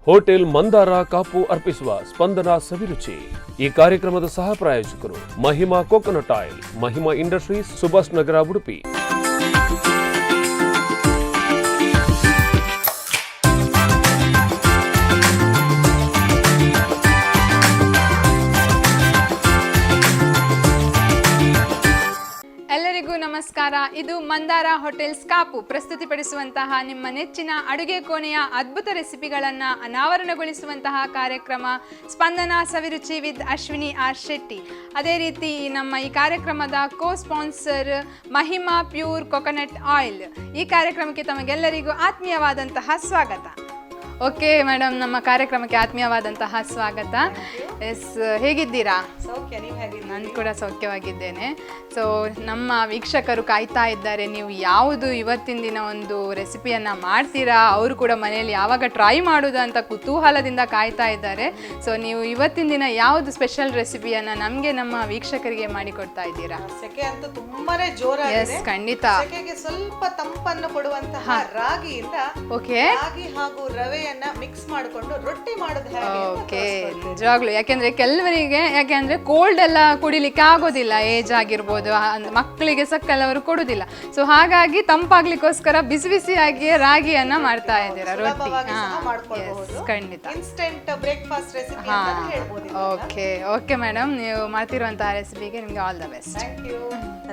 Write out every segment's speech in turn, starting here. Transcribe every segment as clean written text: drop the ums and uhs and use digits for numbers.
Hotel Mandara Kapu ಅರ್ಪಿಸುವ ಸ್ಪಂದನ ಸವಿರುಚಿ. ಈ ಕಾರ್ಯಕ್ರಮದ ಸಹ ಪ್ರಾಯೋಜಕರು Mahima coconut oil, Mahima industries, Subhash Nagar, Udupi. ಎಲ್ಲರಿಗೂ ನಮಸ್ಕಾರ. ಇದು ಮಂದಾರ ಹೋಟೆಲ್ಸ್ ಕಾಪು ಪ್ರಸ್ತುತಿಪಡಿಸುವಂತಹ ನಿಮ್ಮ ನೆಚ್ಚಿನ ಅಡುಗೆ ಕೋಣೆಯ ಅದ್ಭುತ ರೆಸಿಪಿಗಳನ್ನು ಅನಾವರಣಗೊಳಿಸುವಂತಹ ಕಾರ್ಯಕ್ರಮ ಸ್ಪಂದನ ಸವಿರುಚಿ ವಿತ್ ಅಶ್ವಿನಿ ಆರ್ ಶೆಟ್ಟಿ. ಅದೇ ರೀತಿ ನಮ್ಮ ಈ ಕಾರ್ಯಕ್ರಮದ co sponsor Mahima pure coconut oil. ಈ ಕಾರ್ಯಕ್ರಮಕ್ಕೆ ತಮಗೆಲ್ಲರಿಗೂ ಆತ್ಮೀಯವಾದಂತಹ ಸ್ವಾಗತ. ಓಕೆ ಮೇಡಮ್, ನಮ್ಮ ಕಾರ್ಯಕ್ರಮಕ್ಕೆ ಆತ್ಮೀಯವಾದಂತಹ ಸ್ವಾಗತ. ಎಸ್, ಹೇಗಿದ್ದೀರಾ? ಸೌಖ್ಯ, ನೀವು ಹೇಗಿದ್ದೀರಾ? ನಾನು ಕೂಡ ಸೌಖ್ಯವಾಗಿದ್ದೇನೆ. ಸೊ ನಮ್ಮ ವೀಕ್ಷಕರು ಕಾಯ್ತಾ ಇದ್ದಾರೆ, ನೀವು ಯಾವುದು ಇವತ್ತಿನ ದಿನ ಒಂದು ರೆಸಿಪಿಯನ್ನು ಮಾಡ್ತೀರಾ, ಅವರು ಕೂಡ ಮನೆಯಲ್ಲಿ ಯಾವಾಗ ಟ್ರೈ ಮಾಡೋದು ಅಂತ ಕುತೂಹಲದಿಂದ ಕಾಯ್ತಾ ಇದ್ದಾರೆ. ಸೊ ನೀವು ಇವತ್ತಿನ ದಿನ ಯಾವುದು ಸ್ಪೆಷಲ್ ರೆಸಿಪಿಯನ್ನು ನಮಗೆ ನಮ್ಮ ವೀಕ್ಷಕರಿಗೆ ಮಾಡಿಕೊಡ್ತಾ ಇದ್ದೀರಾ? ಸೆಕೆ ಅಂತೂ ತುಂಬಾನೇ ಜೋರಾಗಿದೆ. ಎಸ್, ಖಂಡಿತ. ಸೆಕೆಗೆ ಸ್ವಲ್ಪ ತಂಪನ್ನು ಕೊಡುವಂತಹ ರಾಗಿಯಿಂದ ರಾಗಿ ಹಾಗೂ ರವೆಯನ್ನ ಮಿಕ್ಸ್ ಮಾಡಿಕೊಂಡು ರೊಟ್ಟಿ ಮಾಡೋದು ಹೇಗೆ? ಓಕೆ, ನಿಜವಾಗ್ಲು. ಯಾಕೆಂದ್ರೆ ಕೆಲವರಿಗೆ ಕೋಲ್ಡ್ ಎಲ್ಲ ಕುಡಿಲಿಕ್ಕೆ ಆಗೋದಿಲ್ಲ, ಏಜ್ ಆಗಿರ್ಬೋದು, ಮಕ್ಕಳಿಗೆ ಸಹ ಕೆಲವರು ಕೊಡುದಿಲ್ಲ. ಸೊ ಹಾಗಾಗಿ ತಂಪಾಗ್ಲಿಕ್ಕೋಸ್ಕರ ಬಿಸಿ ಬಿಸಿಯಾಗಿ ರಾಗಿಯನ್ನ ಮಾಡ್ತಾ ಇದ್ದೀರಾ ರೊಟ್ಟಿ. ಖಂಡಿತ ಇನ್ಸ್ಟೆಂಟ್ ಬ್ರೇಕ್ಫಾಸ್ಟ್ ರೆಸಿಪಿ ಅಂತ ಹೇಳ್ಬೋದು. ಓಕೆ ಮೇಡಮ್, ನೀವು ಮಾಡ್ತಿರುವಂತಹ ರೆಸಿಪಿಗೆ ನಿಮಗೆ all the best. Thank you.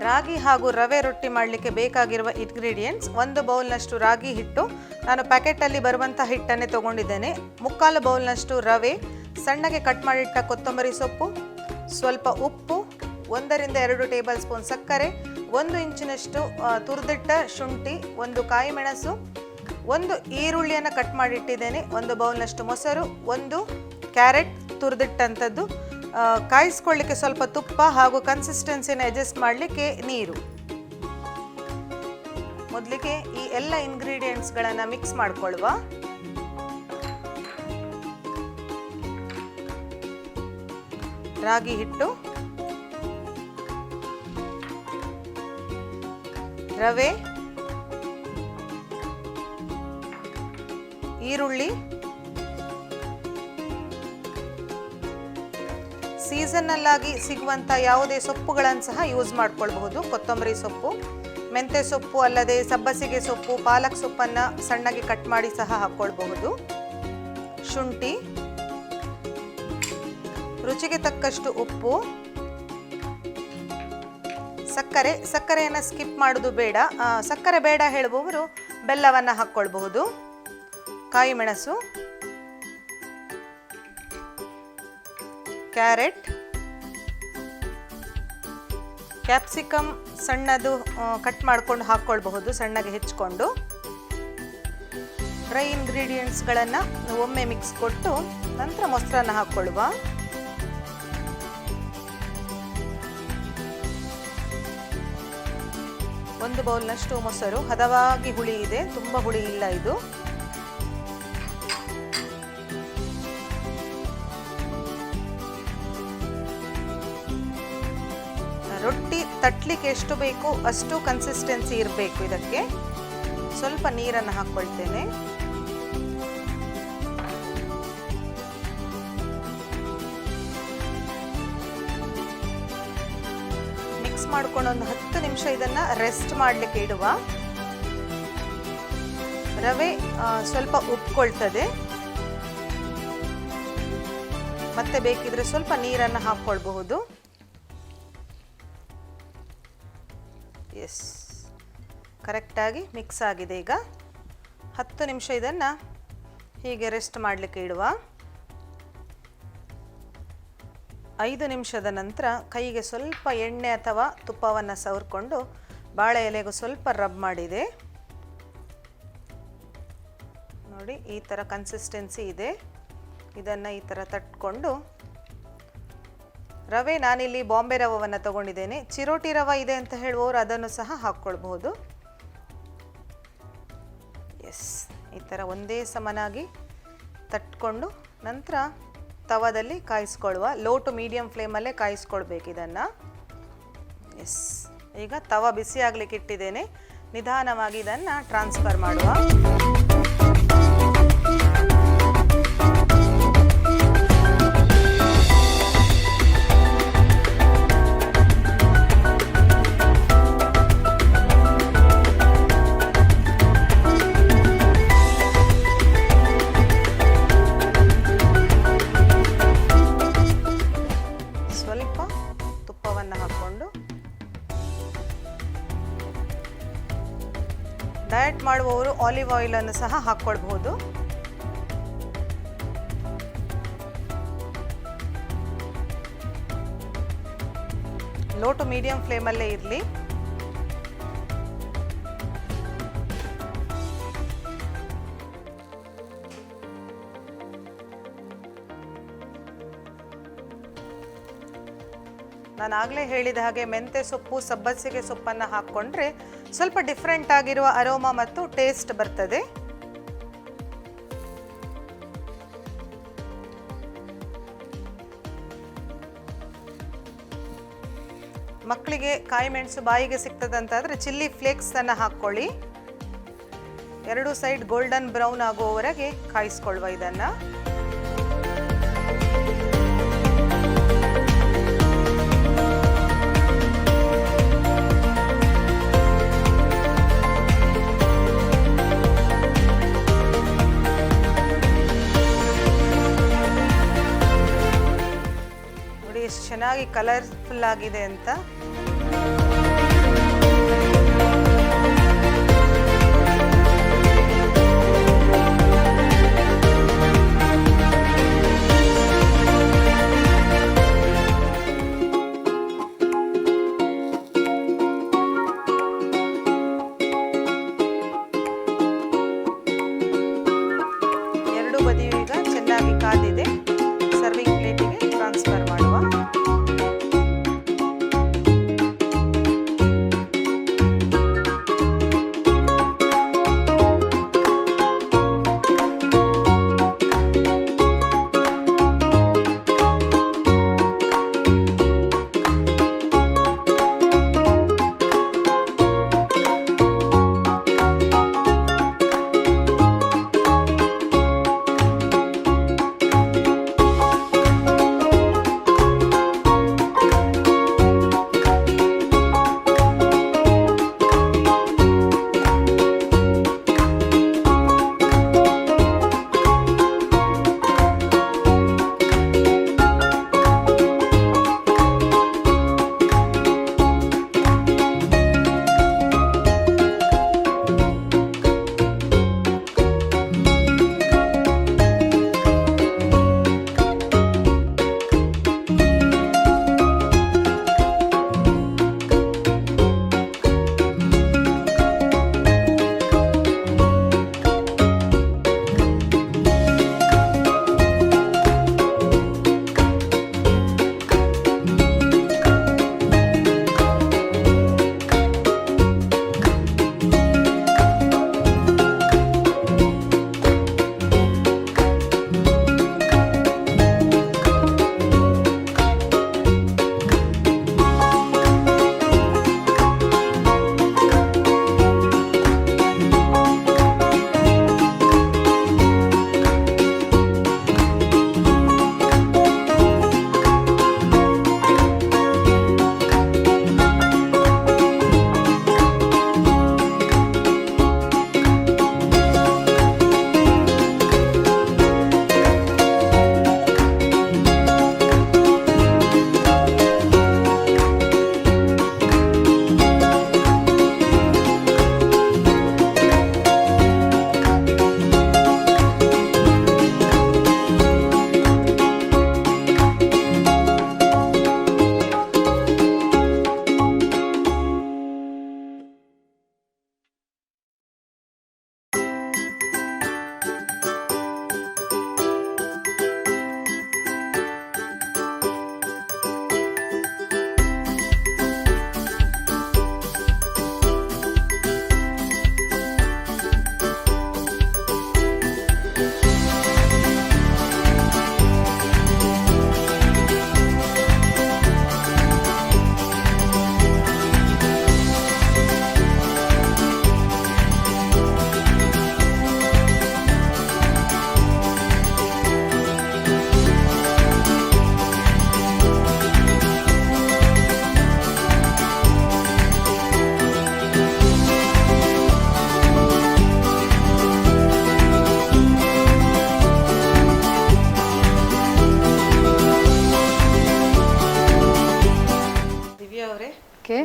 ರಾಗಿ ಹಾಗೂ ರವೆ ರೊಟ್ಟಿ ಮಾಡಲಿಕ್ಕೆ ಬೇಕಾಗಿರುವ ಇಂಗ್ರೀಡಿಯೆಂಟ್ಸ್: 1 ಬೌಲ್ನಷ್ಟು ರಾಗಿ ಹಿಟ್ಟು, ನಾನು ಪ್ಯಾಕೆಟಲ್ಲಿ ಬರುವಂಥ ಹಿಟ್ಟನ್ನೇ ತಗೊಂಡಿದ್ದೇನೆ. 3/4 ಬೌಲ್ನಷ್ಟು ರವೆ, ಸಣ್ಣಗೆ ಕಟ್ ಮಾಡಿಟ್ಟ ಕೊತ್ತಂಬರಿ ಸೊಪ್ಪು, ಸ್ವಲ್ಪ ಉಪ್ಪು, 1 ರಿಂದ 2 ಟೇಬಲ್ ಸ್ಪೂನ್ ಸಕ್ಕರೆ, 1 ಇಂಚಿನಷ್ಟು ತುರಿದಿಟ್ಟ ಶುಂಠಿ, 1 ಕಾಯಿ ಮೆಣಸು, 1 ಈರುಳ್ಳಿಯನ್ನು ಕಟ್ ಮಾಡಿಟ್ಟಿದ್ದೇನೆ, 1 ಬೌಲ್ನಷ್ಟು ಮೊಸರು, 1 ಕ್ಯಾರೆಟ್ ತುರಿದಿಟ್ಟಂಥದ್ದು, ಕಾಯಿಸ್ಕೊಳ್ಳಿಕ್ಕೆ ಸ್ವಲ್ಪ ತುಪ್ಪ ಹಾಗೂ ಕನ್ಸಿಸ್ಟೆನ್ಸಿನ ಅಡ್ಜಸ್ಟ್ ಮಾಡಲಿಕ್ಕೆ ನೀರು. ಮೊದಲಿಗೆ ಈ ಎಲ್ಲ ಇಂಗ್ರೀಡಿಯೆಂಟ್ಸ್ಗಳನ್ನು ಮಿಕ್ಸ್ ಮಾಡಿಕೊಳ್ಳುವ. ರಾಗಿ ಹಿಟ್ಟು, ರವೆ, ಈರುಳ್ಳಿ, ಸೀಸನ್ನಲ್ಲಾಗಿ ಸಿಗುವಂಥ ಯಾವುದೇ ಸೊಪ್ಪುಗಳನ್ನು ಸಹ ಯೂಸ್ ಮಾಡ್ಕೊಳ್ಬಹುದು. ಕೊತ್ತಂಬರಿ ಸೊಪ್ಪು, ಮೆಂತ್ಯ ಸೊಪ್ಪು ಅಲ್ಲದೆ ಸಬ್ಬಸಿಗೆ ಸೊಪ್ಪು, ಪಾಲಕ್ ಸೊಪ್ಪನ್ನು ಸಣ್ಣಗೆ ಕಟ್ ಮಾಡಿ ಸಹ ಹಾಕ್ಕೊಳ್ಬಹುದು. ಶುಂಠಿ, ರುಚಿಗೆ ತಕ್ಕಷ್ಟು ಉಪ್ಪು, ಸಕ್ಕರೆಯನ್ನು ಸ್ಕಿಪ್ ಮಾಡೋದು ಬೇಡ. ಸಕ್ಕರೆ ಬೇಡ ಹೇಳುವವರು ಬೆಲ್ಲವನ್ನು ಹಾಕ್ಕೊಳ್ಬಹುದು. ಕಾಯಿ ಮೆಣಸು, ಕ್ಯಾರೆಟ್, ಕ್ಯಾಪ್ಸಿಕಮ್ ಸಣ್ಣದು ಕಟ್ ಮಾಡ್ಕೊಂಡು ಹಾಕ್ಕೊಳ್ಬಹುದು, ಸಣ್ಣಗೆ ಹೆಚ್ಚಿಕೊಂಡು. ಡ್ರೈ ಇಂಗ್ರೀಡಿಯೆಂಟ್ಸ್ಗಳನ್ನು ಒಮ್ಮೆ ಮಿಕ್ಸ್ ಕೊಟ್ಟು ನಂತರ ಮೊಸರನ್ನು ಹಾಕ್ಕೊಳ್ಳುವ. ಒಂದು ಬೌಲ್ನಷ್ಟು ಮೊಸರು, ಹದವಾಗಿ ಹುಳಿ ಇದೆ, ತುಂಬ ಹುಳಿ ಇಲ್ಲ ಇದು. ರೊಟ್ಟಿ ತಟ್ಟಲಿಕ್ಕೆ ಎಷ್ಟು ಬೇಕು ಅಷ್ಟು ಕನ್ಸಿಸ್ಟೆನ್ಸಿ ಇರಬೇಕು. ಇದಕ್ಕೆ ಸ್ವಲ್ಪ ನೀರನ್ನು ಹಾಕ್ಕೊಳ್ತೇನೆ. ಮಿಕ್ಸ್ ಮಾಡ್ಕೊಂಡು ಒಂದು 10 ನಿಮಿಷ ಇದನ್ನು ರೆಸ್ಟ್ ಮಾಡಲಿಕ್ಕೆ ಇಡುವ. ರವೆ ಸ್ವಲ್ಪ ಉಪ್ಕೊಳ್ತದೆ, ಮತ್ತೆ ಬೇಕಿದ್ರೆ ಸ್ವಲ್ಪ ನೀರನ್ನು ಹಾಕ್ಕೊಳ್ಬಹುದು. ಎಸ್, ಕರೆಕ್ಟಾಗಿ ಮಿಕ್ಸ್ ಆಗಿದೆ. ಈಗ 10 ನಿಮಿಷ ಇದನ್ನು ಹೀಗೆ ರೆಸ್ಟ್ ಮಾಡಲಿಕ್ಕೆ ಇಡುವ. 5 ನಿಮಿಷದ ನಂತರ ಕೈಗೆ ಸ್ವಲ್ಪ ಎಣ್ಣೆ ಅಥವಾ ತುಪ್ಪವನ್ನು ಸವರ್ಕೊಂಡು ಬಾಳೆ ಎಲೆಗೂ ಸ್ವಲ್ಪ ರಬ್ ಮಾಡಿದೆ. ನೋಡಿ, ಈ ಥರ ಕನ್ಸಿಸ್ಟೆನ್ಸಿ ಇದೆ. ಇದನ್ನು ಈ ಥರ ತಟ್ಕೊಂಡು, ರವೆ ನಾನಿಲ್ಲಿ ಬಾಂಬೆ ರವವನ್ನು ತಗೊಂಡಿದ್ದೇನೆ. ಚಿರೋಟಿ ರವೆ ಇದೆ ಅಂತ ಹೇಳುವವರು ಅದನ್ನು ಸಹ ಹಾಕ್ಕೊಳ್ಬಹುದು. ಎಸ್, ಈ ಥರ ಒಂದೇ ಸಮನಾಗಿ ತಟ್ಕೊಂಡು ನಂತರ ತವದಲ್ಲಿ ಕಾಯಿಸ್ಕೊಳ್ಳುವ. ಲೋ ಟು ಮೀಡಿಯಂ ಫ್ಲೇಮಲ್ಲೇ ಕಾಯಿಸ್ಕೊಳ್ಬೇಕು ಇದನ್ನು. ಎಸ್, ಈಗ ತವ ಬಿಸಿ ಆಗಲಿಕ್ಕೆ ಇಟ್ಟಿದ್ದೇನೆ. ನಿಧಾನವಾಗಿ ಇದನ್ನು ಟ್ರಾನ್ಸ್ಫರ್ ಮಾಡುವ. ಆಲಿವ್ ಆಯಿಲನ್ನು ಸಹ ಹಾಕ್ಕೊಳ್ಬಹುದು. ಲೋ ಟು ಮೀಡಿಯಂ ಫ್ಲೇಮಲ್ಲೇ ಇರಲಿ. ನಾನು ಆಗಲೇ ಹೇಳಿದ ಹಾಗೆ ಮೆಂತ್ಯ ಸೊಪ್ಪು, ಸಬ್ಬಸಿಗೆ ಸೊಪ್ಪನ್ನು ಹಾಕ್ಕೊಂಡ್ರೆ ಸ್ವಲ್ಪ ಡಿಫ್ರೆಂಟ್ ಆಗಿರುವ ಅರೋಮಾ ಮತ್ತು ಟೇಸ್ಟ್ ಬರ್ತದೆ. ಮಕ್ಕಳಿಗೆ ಕಾಯಿ ಮೆಣಸು ಬಾಯಿಗೆ ಸಿಗ್ತದಂತಾದರೆ ಚಿಲ್ಲಿ ಫ್ಲೇಕ್ಸನ್ನು ಹಾಕ್ಕೊಳ್ಳಿ. ಎರಡು ಸೈಡ್ ಗೋಲ್ಡನ್ ಬ್ರೌನ್ ಆಗುವವರೆಗೆ ಕಾಯಿಸ್ಕೊಳ್ಳುವ ಇದನ್ನು. ನೋಡಿ ಎಷ್ಟು ಚೆನ್ನಾಗಿ ಕಲರ್ಫುಲ್ ಆಗಿದೆ ಅಂತ. ಎರಡು ಬದಿಯೂ ಈಗ ಚೆನ್ನಾಗಿ ಕಾದಿದೆ. ಸರ್ವಿಂಗ್ ಪ್ಲೇಟಿಗೆ ಟ್ರಾನ್ಸ್ಫರ್ ಮಾಡುವ.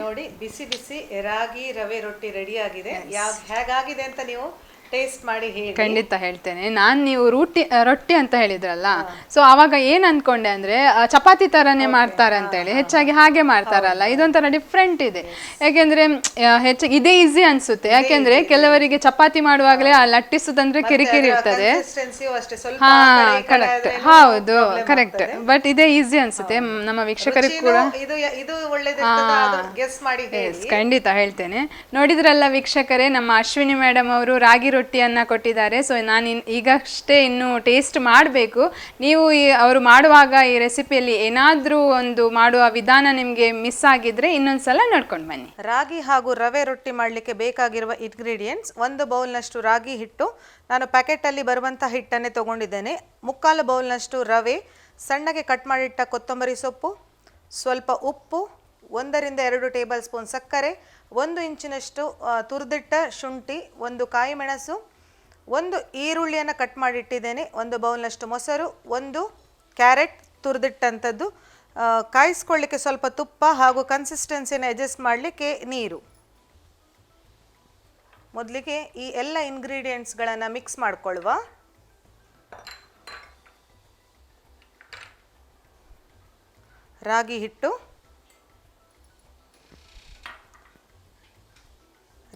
ನೋಡಿ ಬಿಸಿ ಬಿಸಿ ರಾಗಿ ರವೆ ರೊಟ್ಟಿ ರೆಡಿ ಆಗಿದೆ. ಹೇಗಾಗಿದೆ ಅಂತ ನೀವು ಟೇಸ್ಟ್ ಮಾಡಿ ಹೇಳಿ. ಖಂಡಿತ ಹೇಳ್ತೇನೆ. ನೀವು ರೊಟ್ಟಿ ಅಂತ ಹೇಳಿದ್ರಲ್ಲ, ಸೊ ಅವಾಗ ಏನ್ ಅನ್ಕೊಂಡೆ ಅಂದ್ರೆ ಚಪಾತಿ ತರನೇ ಮಾಡ್ತಾರೆ ಅಂತ ಹೇಳಿ, ಹೆಚ್ಚಾಗಿ ಹಾಗೆ ಮಾಡ್ತಾರಲ್ಲ, ಇದೊಂಥರ ಡಿಫ್ರೆಂಟ್ ಇದೆ. ಯಾಕೆಂದ್ರೆ ಹೆಚ್ಚಾಗಿ ಇದೇ ಈಸಿ ಅನ್ಸುತ್ತೆ. ಯಾಕೆಂದ್ರೆ ಕೆಲವರಿಗೆ ಚಪಾತಿ ಮಾಡುವಾಗಲೇ ಲಟ್ಟಿಸುದಂದ್ರೆ ಕಿರಿಕಿರಿ ಇರ್ತದೆ. ಹಾ ಕರೆಕ್ಟ್, ಹೌದು ಕರೆಕ್ಟ್. ಬಟ್ ಇದೇ ಈಸಿ ಅನ್ಸುತ್ತೆ ನಮ್ಮ ವೀಕ್ಷಕರಿಗೆ ಕೂಡ. ಖಂಡಿತ ಹೇಳ್ತೇನೆ. ನೋಡಿದ್ರಲ್ಲ ವೀಕ್ಷಕರೇ, ನಮ್ಮ ಅಶ್ವಿನಿ ಮೇಡಮ್ ಅವರು ರಾಗಿ ರೊಟ್ಟಿಯನ್ನ ಕೊಟ್ಟಿದ್ದಾರೆ. ಸೊ ನಾನು ಈಗಷ್ಟೇ ಇನ್ನು ಟೇಸ್ಟ್ ಮಾಡಬೇಕು. ನೀವು ಅವರು ಮಾಡುವಾಗ ಈ ರೆಸಿಪಿಯಲ್ಲಿ ಏನಾದರೂ ಒಂದು ಮಾಡುವ ವಿಧಾನ ನಿಮಗೆ ಮಿಸ್ ಆಗಿದ್ರೆ ಇನ್ನೊಂದ್ಸಲ ನೋಡ್ಕೊಂಡು ಬನ್ನಿ. ರಾಗಿ ಹಾಗೂ ರವೆ ರೊಟ್ಟಿ ಮಾಡಲಿಕ್ಕೆ ಬೇಕಾಗಿರುವ ಇಂಗ್ರೀಡಿಯೆಂಟ್ಸ್: 1 ಬೌಲ್ನಷ್ಟು ರಾಗಿ ಹಿಟ್ಟು, ನಾನು ಪ್ಯಾಕೆಟಲ್ಲಿ ಬರುವಂಥ ಹಿಟ್ಟನ್ನೇ ತೊಗೊಂಡಿದ್ದೇನೆ. 3/4 ಬೌಲ್ನಷ್ಟು ರವೆ, ಸಣ್ಣಗೆ ಕಟ್ ಮಾಡಿಟ್ಟ ಕೊತ್ತಂಬರಿ ಸೊಪ್ಪು, ಸ್ವಲ್ಪ ಉಪ್ಪು, 1 ರಿಂದ 2 ಟೇಬಲ್ ಸ್ಪೂನ್ ಸಕ್ಕರೆ, 1 ಇಂಚಿನಷ್ಟು ತುರಿದಿಟ್ಟ ಶುಂಠಿ, 1 ಕಾಯಿ ಮೆಣಸು, 1 ಈರುಳ್ಳಿಯನ್ನು ಕಟ್ ಮಾಡಿಟ್ಟಿದ್ದೇನೆ, 1 ಬೌಲ್ನಷ್ಟು ಮೊಸರು, 1 ಕ್ಯಾರೆಟ್ ತುರಿದಿಟ್ಟಂಥದ್ದು, ಕಾಯಿಸ್ಕೊಳ್ಳಿಕ್ಕೆ ಸ್ವಲ್ಪ ತುಪ್ಪ ಹಾಗೂ ಕನ್ಸಿಸ್ಟೆನ್ಸಿನ ಅಡ್ಜಸ್ಟ್ ಮಾಡಲಿಕ್ಕೆ ನೀರು. ಮೊದಲಿಗೆ ಈ ಎಲ್ಲ ಇಂಗ್ರೀಡಿಯೆಂಟ್ಸ್ಗಳನ್ನು ಮಿಕ್ಸ್ ಮಾಡಿಕೊಳ್ಳುವ. ರಾಗಿ ಹಿಟ್ಟು,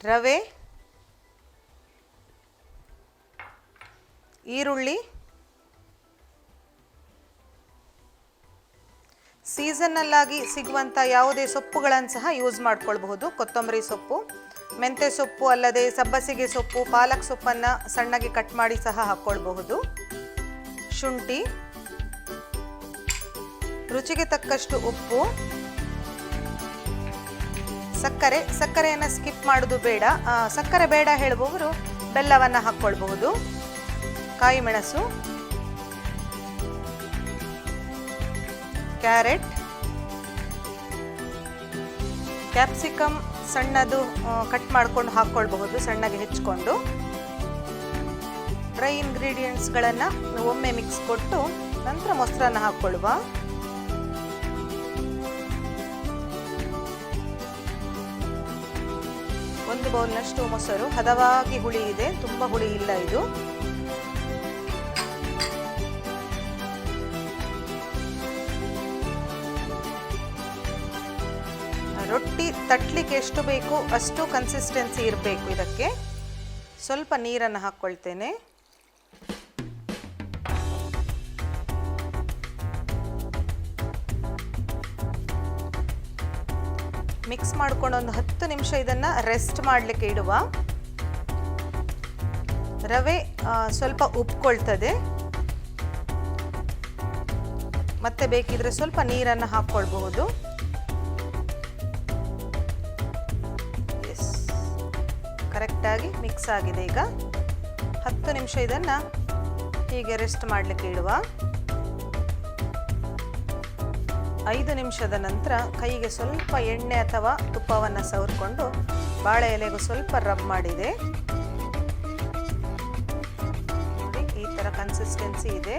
ರವೆ, ಈರುಳ್ಳಿ, ಸೀಸನ್ನಲ್ಲಾಗಿ ಸಿಗುವಂಥ ಯಾವುದೇ ಸೊಪ್ಪುಗಳನ್ನು ಸಹ ಯೂಸ್ ಮಾಡ್ಕೊಳ್ಬಹುದು. ಕೊತ್ತಂಬರಿ ಸೊಪ್ಪು, ಮೆಂತ್ಯ ಸೊಪ್ಪು ಅಲ್ಲದೆ ಸಬ್ಬಸಿಗೆ ಸೊಪ್ಪು, ಪಾಲಕ್ ಸೊಪ್ಪನ್ನು ಸಣ್ಣಗೆ ಕಟ್ ಮಾಡಿ ಸಹ ಹಾಕ್ಕೊಳ್ಬಹುದು. ಶುಂಠಿ, ರುಚಿಗೆ ತಕ್ಕಷ್ಟು ಉಪ್ಪು, ಸಕ್ಕರೆಯನ್ನು ಸ್ಕಿಪ್ ಮಾಡೋದು ಬೇಡ. ಸಕ್ಕರೆ ಬೇಡ ಹೇಳುವವರು ಬೆಲ್ಲವನ್ನು ಹಾಕ್ಕೊಳ್ಬಹುದು. ಕಾಯಿ ಮೆಣಸು, ಕ್ಯಾರೆಟ್, ಕ್ಯಾಪ್ಸಿಕಮ್ ಸಣ್ಣದು ಕಟ್ ಮಾಡ್ಕೊಂಡು ಹಾಕ್ಕೊಳ್ಬಹುದು, ಸಣ್ಣಗೆ ಹೆಚ್ಚಿಕೊಂಡು. ಡ್ರೈ ಇಂಗ್ರೀಡಿಯೆಂಟ್ಸ್ಗಳನ್ನು ಒಮ್ಮೆ ಮಿಕ್ಸ್ ಕೊಟ್ಟು ನಂತರ ಮೊಸರನ್ನು ಹಾಕ್ಕೊಳ್ಳುವ. ಒಂದು ಬೌಲ್ನಷ್ಟು ಮೊಸರು, ಹದವಾಗಿ ಹುಳಿ ಇದೆ, ತುಂಬ ಹುಳಿ ಇಲ್ಲ ಇದು. ರೊಟ್ಟಿ ತಟ್ಟಲಿಕ್ಕೆ ಎಷ್ಟು ಬೇಕು ಅಷ್ಟು ಕನ್ಸಿಸ್ಟೆನ್ಸಿ ಇರಬೇಕು ಇದಕ್ಕೆ. ಸ್ವಲ್ಪ ನೀರನ್ನು ಹಾಕ್ಕೊಳ್ತೇನೆ. ಮಿಕ್ಸ್ ಮಾಡ್ಕೊಂಡು ಒಂದು 10 ನಿಮಿಷ ಇದನ್ನು ರೆಸ್ಟ್ ಮಾಡಲಿಕ್ಕೆ ಇಡುವ. ರವೆ ಸ್ವಲ್ಪ ಉಪ್ಕೊಳ್ತದೆ, ಮತ್ತೆ ಬೇಕಿದ್ರೆ ಸ್ವಲ್ಪ ನೀರನ್ನು ಹಾಕ್ಕೊಳ್ಬಹುದು. ಕರೆಕ್ಟಾಗಿ ಮಿಕ್ಸ್ ಆಗಿದೆ. ಈಗ 10 ನಿಮಿಷ ಇದನ್ನು ಹೀಗೆ ರೆಸ್ಟ್ ಮಾಡಲಿಕ್ಕೆ ಇಡುವ. 5 ನಿಮಿಷದ ನಂತರ ಕೈಗೆ ಸ್ವಲ್ಪ ಎಣ್ಣೆ ಅಥವಾ ತುಪ್ಪವನ್ನು ಸವರ್ಕೊಂಡು ಬಾಳೆ ಎಲೆಗೂ ಸ್ವಲ್ಪ ರಬ್ ಮಾಡಿದೆ. ಈ ಥರ ಕನ್ಸಿಸ್ಟೆನ್ಸಿ ಇದೆ.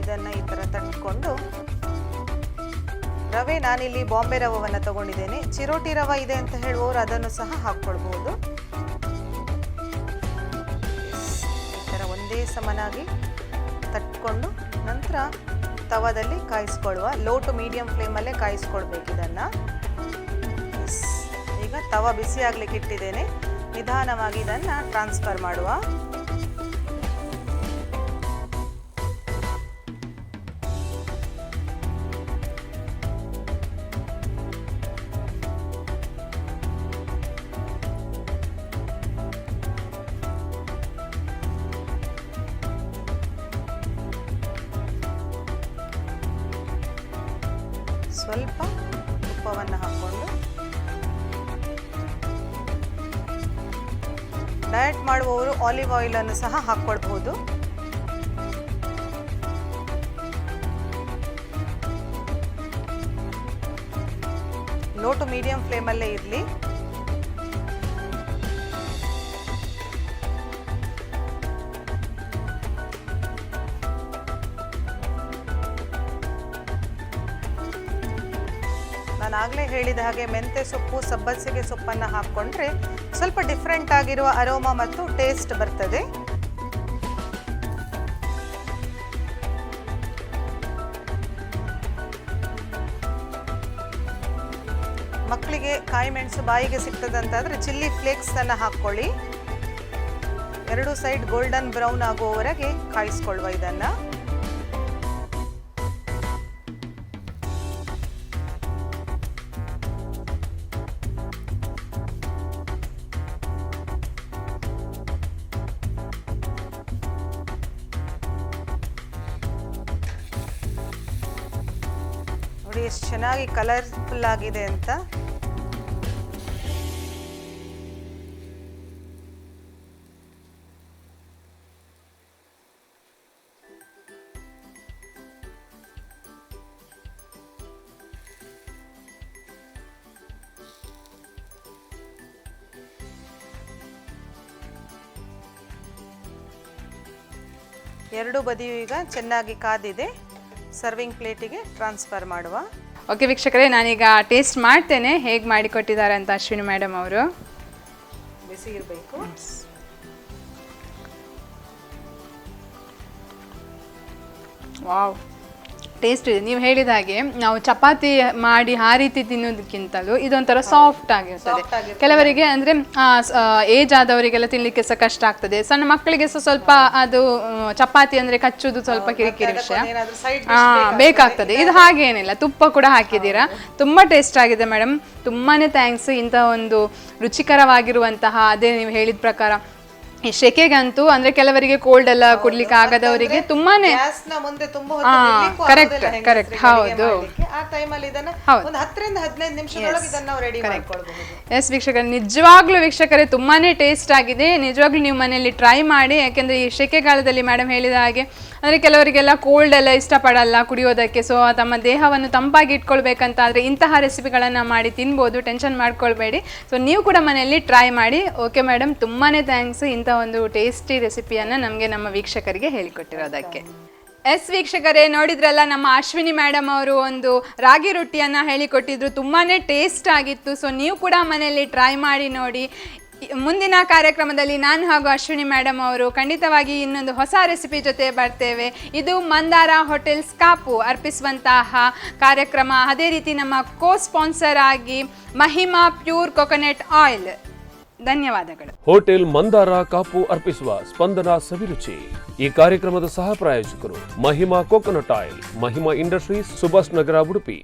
ಇದನ್ನು ಈ ಥರ ತಟ್ಕೊಂಡು, ರವೆ ನಾನಿಲ್ಲಿ ಬಾಂಬೆ ರವವನ್ನು ತಗೊಂಡಿದ್ದೇನೆ. ಚಿರೋಟಿ ರವೆ ಇದೆ ಅಂತ ಹೇಳುವವರು ಅದನ್ನು ಸಹ ಹಾಕ್ಕೊಳ್ಬಹುದು. ಈ ಥರ ಒಂದೇ ಸಮನಾಗಿ ತಟ್ಕೊಂಡು ನಂತರ ತವದಲ್ಲಿ ಕಾಯಿಸ್ಕೊಳ್ಳುವ. ಲೋ ಟು ಮೀಡಿಯಂ ಫ್ಲೇಮಲ್ಲೇ ಕಾಯಿಸ್ಕೊಳ್ಬೇಕು ಇದನ್ನು. ಈಗ ತವ ಬಿಸಿ ಆಗಲಿಕ್ಕೆ ಇಟ್ಟಿದ್ದೇನೆ. ನಿಧಾನವಾಗಿ ಇದನ್ನು ಟ್ರಾನ್ಸ್ಫರ್ ಮಾಡುವ. ಸ್ವಲ್ಪ ತುಪ್ಪವನ್ನು ಹಾಕ್ಕೊಂಡು, ಡಯಟ್ ಮಾಡುವವರು ಆಲಿವ್ ಆಯಿಲನ್ನು ಸಹ ಹಾಕ್ಕೊಳ್ಬಹುದು. ಲೋ ಟು ಮೀಡಿಯಂ ಫ್ಲೇಮಲ್ಲೇ ಇರಲಿ. ನಾನಾಗಲೇ ಹೇಳಿದ ಹಾಗೆ ಮೆಂತ್ಯ ಸೊಪ್ಪು, ಸಬ್ಬಸಿಗೆ ಸೊಪ್ಪನ್ನು ಹಾಕ್ಕೊಂಡ್ರೆ ಸ್ವಲ್ಪ ಡಿಫ್ರೆಂಟ್ ಆಗಿರುವ ಅರೋಮಾ ಮತ್ತು ಟೇಸ್ಟ್ ಬರ್ತದೆ. ಮಕ್ಕಳಿಗೆ ಕಾಯಿ ಮೆಣಸು ಬಾಯಿಗೆ ಸಿಗ್ತದಂತಾದರೆ ಚಿಲ್ಲಿ ಫ್ಲೇಕ್ಸ್ ಅನ್ನು ಹಾಕ್ಕೊಳ್ಳಿ. ಎರಡು ಸೈಡ್ ಗೋಲ್ಡನ್ ಬ್ರೌನ್ ಆಗುವವರೆಗೆ ಕಾಯಿಸ್ಕೊಳ್ಳುವ ಇದನ್ನು. ನೋಡಿ ಎಷ್ಟು ಚೆನ್ನಾಗಿ ಕಲರ್ಫುಲ್ ಆಗಿದೆ ಅಂತ. ಎರಡು ಬದಿಯೂ ಈಗ ಚೆನ್ನಾಗಿ ಕಾದಿದೆ. ಸರ್ವಿಂಗ್ ಪ್ಲೇಟಿಗೆ ಟ್ರಾನ್ಸ್ಫರ್ ಮಾಡುವ. ಓಕೆ ವೀಕ್ಷಕರೇ, ನಾನೀಗ ಟೇಸ್ಟ್ ಮಾಡ್ತೇನೆ ಹೇಗೆ ಮಾಡಿಕೊಟ್ಟಿದ್ದಾರೆ ಅಂತ ಅಶ್ವಿನಿ ಮೇಡಮ್ ಅವರು. ಬಿಸಿ ಇರಬೇಕು. ವಾವ್, ಟೇಸ್ಟ್ ಇದೆ. ನೀವು ಹೇಳಿದ ಹಾಗೆ ನಾವು ಚಪಾತಿ ಮಾಡಿ ಆ ರೀತಿ ತಿನ್ನೋದಕ್ಕಿಂತಲೂ ಇದೊಂಥರ ಸಾಫ್ಟ್ ಆಗಿರ್ತದೆ. ಕೆಲವರಿಗೆ ಅಂದರೆ ಏಜ್ ಆದವರಿಗೆಲ್ಲ ತಿನ್ನಲಿಕ್ಕೆ ಸಹ ಕಷ್ಟ ಆಗ್ತದೆ. ಸಣ್ಣ ಮಕ್ಕಳಿಗೆ ಸಹ ಸ್ವಲ್ಪ ಅದು ಚಪಾತಿ ಅಂದರೆ ಕಚ್ಚುದು ಸ್ವಲ್ಪ ಕಿರಿಕಿರಿ ವಿಷಯ ಬೇಕಾಗ್ತದೆ. ಇದು ಹಾಗೇನಿಲ್ಲ, ತುಪ್ಪ ಕೂಡ ಹಾಕಿದ್ದೀರಾ. ತುಂಬ ಟೇಸ್ಟ್ ಆಗಿದೆ ಮೇಡಮ್, ತುಂಬಾ ಥ್ಯಾಂಕ್ಸ್. ಇಂಥ ಒಂದು ರುಚಿಕರವಾಗಿರುವಂತಹ, ಅದೇ ನೀವು ಹೇಳಿದ ಪ್ರಕಾರ ಈ ಶೆಕೆಗಂತೂ ಅಂದ್ರೆ ಕೆಲವರಿಗೆ ಕೋಲ್ಡ್ ಎಲ್ಲ ಕುಡ್ಲಿಕ್ಕೆ ಆಗದವರಿಗೆ ತುಂಬಾನೇ ಕರೆಕ್ಟ್ ಕರೆಕ್ಟ್ ಹೌದು. ಎಸ್ ವೀಕ್ಷಕರೇ, ನಿಜವಾಗ್ಲೂ ವೀಕ್ಷಕರೇ ತುಂಬಾನೇ ಟೇಸ್ಟ್ ಆಗಿದೆ. ನಿಜವಾಗ್ಲೂ ನೀವು ಮನೆಯಲ್ಲಿ ಟ್ರೈ ಮಾಡಿ. ಯಾಕೆಂದ್ರೆ ಈ ಶೆಕೆಗಾಲದಲ್ಲಿ ಮೇಡಮ್ ಹೇಳಿದ ಹಾಗೆ ಅಂದರೆ ಕೆಲವರಿಗೆಲ್ಲ ಕೋಲ್ಡ್ ಎಲ್ಲ ಇಷ್ಟಪಡಲ್ಲ ಕುಡಿಯೋದಕ್ಕೆ. ಸೊ ತಮ್ಮ ದೇಹವನ್ನು ತಂಪಾಗಿ ಇಟ್ಕೊಳ್ಬೇಕಂತ ಆದರೆ ಇಂತಹ ರೆಸಿಪಿಗಳನ್ನು ಮಾಡಿ ತಿನ್ಬೋದು, ಟೆನ್ಷನ್ ಮಾಡ್ಕೊಳ್ಬೇಡಿ. ಸೊ ನೀವು ಕೂಡ ಮನೆಯಲ್ಲಿ ಟ್ರೈ ಮಾಡಿ. ಓಕೆ ಮೇಡಮ್, ತುಂಬಾ ಥ್ಯಾಂಕ್ಸ್ ಇಂಥ ಒಂದು ಟೇಸ್ಟಿ ರೆಸಿಪಿಯನ್ನು ನಮಗೆ ನಮ್ಮ ವೀಕ್ಷಕರಿಗೆ ಹೇಳಿಕೊಟ್ಟಿರೋದಕ್ಕೆ. ಎಸ್ ವೀಕ್ಷಕರೇ, ನೋಡಿದ್ರಲ್ಲ ನಮ್ಮ ಅಶ್ವಿನಿ ಮೇಡಮ್ ಅವರು ಒಂದು ರಾಗಿ ರೊಟ್ಟಿಯನ್ನು ಹೇಳಿಕೊಟ್ಟಿದ್ರು. ತುಂಬಾ ಟೇಸ್ಟ್ ಆಗಿತ್ತು. ಸೊ ನೀವು ಕೂಡ ಮನೆಯಲ್ಲಿ ಟ್ರೈ ಮಾಡಿ ನೋಡಿ. ಮುಂದಿನ ಕಾರ್ಯಕ್ರಮದಲ್ಲಿ ನಾನು ಹಾಗೂ ಅಶ್ವಿನಿ ಮೇಡಮ್ ಅವರು ಖಂಡಿತವಾಗಿ ಇನ್ನೊಂದು ಹೊಸ ರೆಸಿಪಿ ಜೊತೆ ಬರ್ತೇವೆ. ಇದು ಮಂದಾರ ಹೋಟೆಲ್ಸ್ ಕಾಪು ಅರ್ಪಿಸುವಂತಹ ಕಾರ್ಯಕ್ರಮ. ಅದೇ ರೀತಿ ನಮ್ಮ ಕೋ ಸ್ಪಾನ್ಸರ್ ಆಗಿ ಮಹಿಮಾ ಪ್ಯೂರ್ ಕೊಕೊನಟ್ ಆಯಿಲ್. ಧನ್ಯವಾದಗಳು. ಹೋಟೆಲ್ ಮಂದಾರ ಕಾಪು ಅರ್ಪಿಸುವ ಸ್ಪಂದನ ಸವಿರುಚಿ. ಈ ಕಾರ್ಯಕ್ರಮದ ಸಹ ಪ್ರಾಯೋಜಕರು Mahima coconut oil, Mahima industries, Subhash Nagar, Udupi.